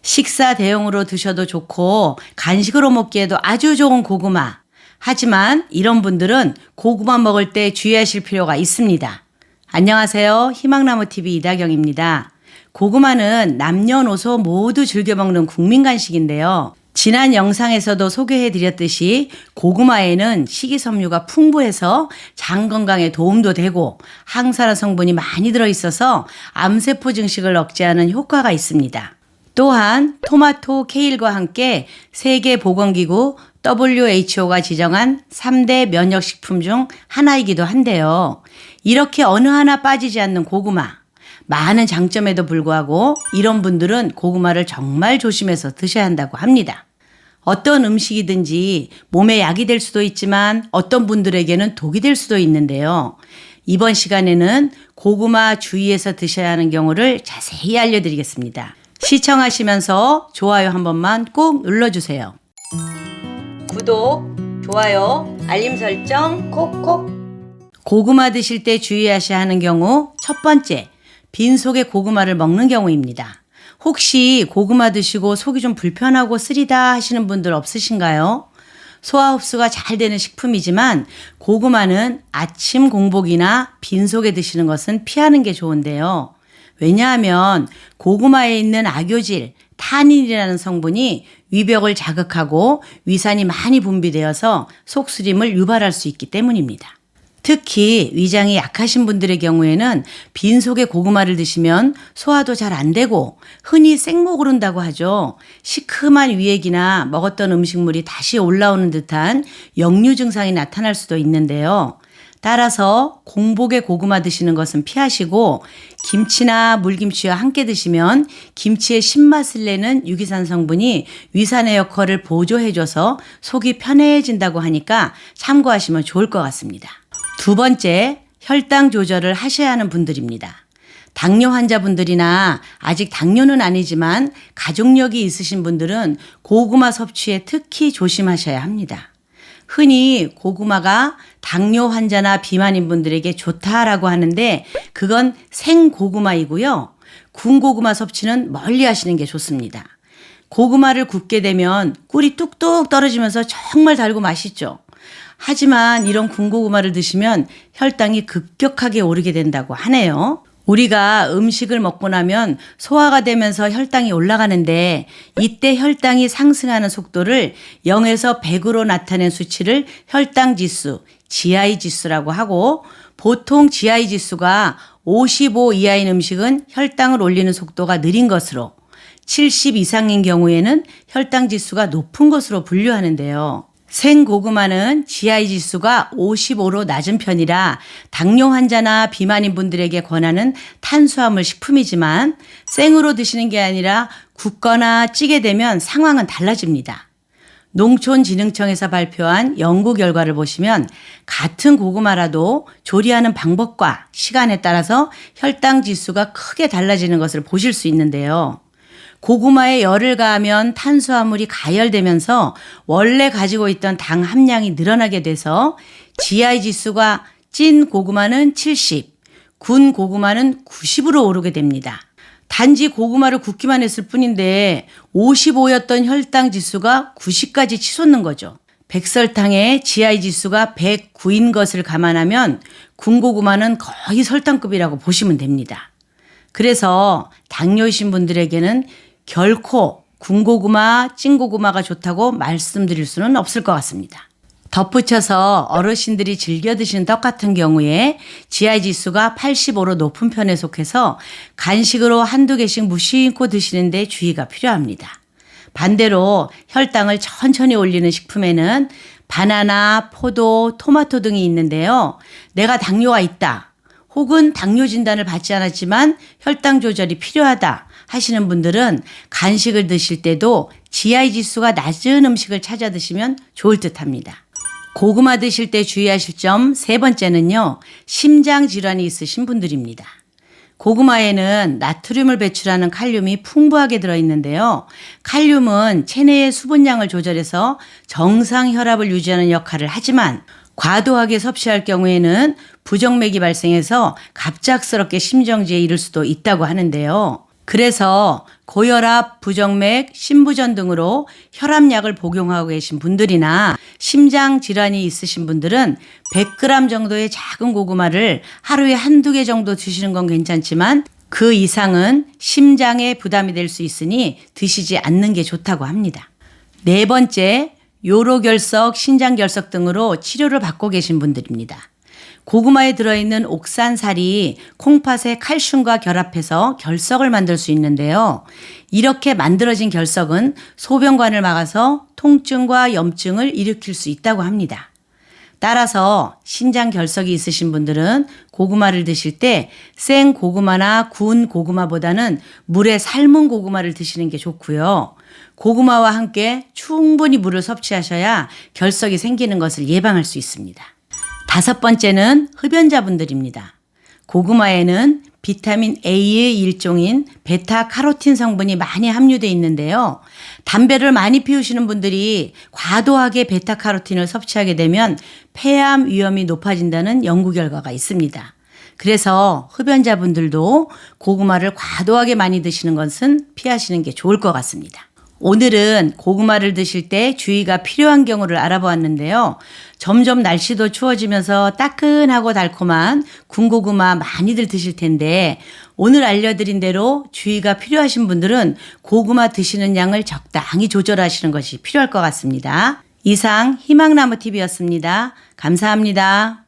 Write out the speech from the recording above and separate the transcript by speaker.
Speaker 1: 식사 대용으로 드셔도 좋고 간식으로 먹기에도 아주 좋은 고구마. 하지만 이런 분들은 고구마 먹을 때 주의하실 필요가 있습니다. 안녕하세요. 희망나무TV 이다경입니다. 고구마는 남녀노소 모두 즐겨 먹는 국민 간식인데요. 지난 영상에서도 소개해드렸듯이 고구마에는 식이섬유가 풍부해서 장 건강에 도움도 되고 항산화 성분이 많이 들어있어서 암세포 증식을 억제하는 효과가 있습니다. 또한 토마토, 케일과 함께 세계보건기구 WHO가 지정한 3대 면역식품 중 하나이기도 한데요. 이렇게 어느 하나 빠지지 않는 고구마. 많은 장점에도 불구하고 이런 분들은 고구마를 정말 조심해서 드셔야 한다고 합니다. 어떤 음식이든지 몸에 약이 될 수도 있지만 어떤 분들에게는 독이 될 수도 있는데요. 이번 시간에는 고구마 주의해서 드셔야 하는 경우를 자세히 알려드리겠습니다. 시청하시면서 좋아요 한 번만 꼭 눌러주세요. 구독, 좋아요, 알림 설정 콕콕. 고구마 드실 때 주의하셔야 하는 경우 첫 번째, 빈속에 고구마를 먹는 경우입니다. 혹시 고구마 드시고 속이 좀 불편하고 쓰리다 하시는 분들 없으신가요? 소화 흡수가 잘 되는 식품이지만 고구마는 아침 공복이나 빈속에 드시는 것은 피하는 게 좋은데요. 왜냐하면 고구마에 있는 악효질, 타닌이라는 성분이 위벽을 자극하고 위산이 많이 분비되어서 속쓰림을 유발할 수 있기 때문입니다. 특히 위장이 약하신 분들의 경우에는 빈속에 고구마를 드시면 소화도 잘 안 되고 흔히 생목 오른다고 하죠. 시큼한 위액이나 먹었던 음식물이 다시 올라오는 듯한 역류 증상이 나타날 수도 있는데요. 따라서 공복에 고구마 드시는 것은 피하시고 김치나 물김치와 함께 드시면 김치의 신맛을 내는 유기산 성분이 위산의 역할을 보조해줘서 속이 편해진다고 하니까 참고하시면 좋을 것 같습니다. 두 번째, 혈당 조절을 하셔야 하는 분들입니다. 당뇨 환자분들이나 아직 당뇨는 아니지만 가족력이 있으신 분들은 고구마 섭취에 특히 조심하셔야 합니다. 흔히 고구마가 당뇨 환자나 비만인 분들에게 좋다라고 하는데 그건 생고구마이고요. 군고구마 섭취는 멀리 하시는 게 좋습니다. 고구마를 굽게 되면 꿀이 뚝뚝 떨어지면서 정말 달고 맛있죠. 하지만 이런 군고구마를 드시면 혈당이 급격하게 오르게 된다고 하네요. 우리가 음식을 먹고 나면 소화가 되면서 혈당이 올라가는데 이때 혈당이 상승하는 속도를 0에서 100으로 나타낸 수치를 혈당지수, GI 지수라고 하고 보통 GI 지수가 55 이하인 음식은 혈당을 올리는 속도가 느린 것으로 70 이상인 경우에는 혈당지수가 높은 것으로 분류하는데요. 생고구마는 GI 지수가 55로 낮은 편이라 당뇨 환자나 비만인 분들에게 권하는 탄수화물 식품이지만 생으로 드시는 게 아니라 굽거나 찌게 되면 상황은 달라집니다. 농촌진흥청에서 발표한 연구 결과를 보시면 같은 고구마라도 조리하는 방법과 시간에 따라서 혈당 지수가 크게 달라지는 것을 보실 수 있는데요. 고구마에 열을 가하면 탄수화물이 가열되면서 원래 가지고 있던 당 함량이 늘어나게 돼서 GI 지수가 찐 고구마는 70, 군 고구마는 90으로 오르게 됩니다. 단지 고구마를 굽기만 했을 뿐인데 55였던 혈당 지수가 90까지 치솟는 거죠. 백설탕의 GI 지수가 109인 것을 감안하면 군고구마는 거의 설탕급이라고 보시면 됩니다. 그래서 당뇨이신 분들에게는 결코 군고구마, 찐고구마가 좋다고 말씀드릴 수는 없을 것 같습니다. 덧붙여서 어르신들이 즐겨 드시는 떡 같은 경우에 GI 지수가 85로 높은 편에 속해서 간식으로 한두 개씩 무심코 드시는데 주의가 필요합니다. 반대로 혈당을 천천히 올리는 식품에는 바나나, 포도, 토마토 등이 있는데요. 내가 당뇨가 있다. 혹은 당뇨 진단을 받지 않았지만 혈당 조절이 필요하다 하시는 분들은 간식을 드실 때도 GI 지수가 낮은 음식을 찾아 드시면 좋을 듯 합니다. 고구마 드실 때 주의하실 점 세 번째는요. 심장 질환이 있으신 분들입니다. 고구마에는 나트륨을 배출하는 칼륨이 풍부하게 들어있는데요. 칼륨은 체내의 수분량을 조절해서 정상 혈압을 유지하는 역할을 하지만 과도하게 섭취할 경우에는 부정맥이 발생해서 갑작스럽게 심정지에 이를 수도 있다고 하는데요. 그래서 고혈압, 부정맥, 심부전 등으로 혈압약을 복용하고 계신 분들이나 심장 질환이 있으신 분들은 100g 정도의 작은 고구마를 하루에 한두 개 정도 드시는 건 괜찮지만 그 이상은 심장에 부담이 될 수 있으니 드시지 않는 게 좋다고 합니다. 네 번째, 요로결석, 신장결석 등으로 치료를 받고 계신 분들입니다. 고구마에 들어있는 옥산살이 콩팥의 칼슘과 결합해서 결석을 만들 수 있는데요. 이렇게 만들어진 결석은 소변관을 막아서 통증과 염증을 일으킬 수 있다고 합니다. 따라서 신장결석이 있으신 분들은 고구마를 드실 때 생 고구마나 구운 고구마보다는 물에 삶은 고구마를 드시는 게 좋고요. 고구마와 함께 충분히 물을 섭취하셔야 결석이 생기는 것을 예방할 수 있습니다. 다섯 번째는 흡연자분들입니다. 고구마에는 비타민 A의 일종인 베타카로틴 성분이 많이 함유되어 있는데요. 담배를 많이 피우시는 분들이 과도하게 베타카로틴을 섭취하게 되면 폐암 위험이 높아진다는 연구 결과가 있습니다. 그래서 흡연자분들도 고구마를 과도하게 많이 드시는 것은 피하시는 게 좋을 것 같습니다. 오늘은 고구마를 드실 때 주의가 필요한 경우를 알아보았는데요. 점점 날씨도 추워지면서 따끈하고 달콤한 군고구마 많이들 드실 텐데 오늘 알려드린 대로 주의가 필요하신 분들은 고구마 드시는 양을 적당히 조절하시는 것이 필요할 것 같습니다. 이상 희망나무TV였습니다. 감사합니다.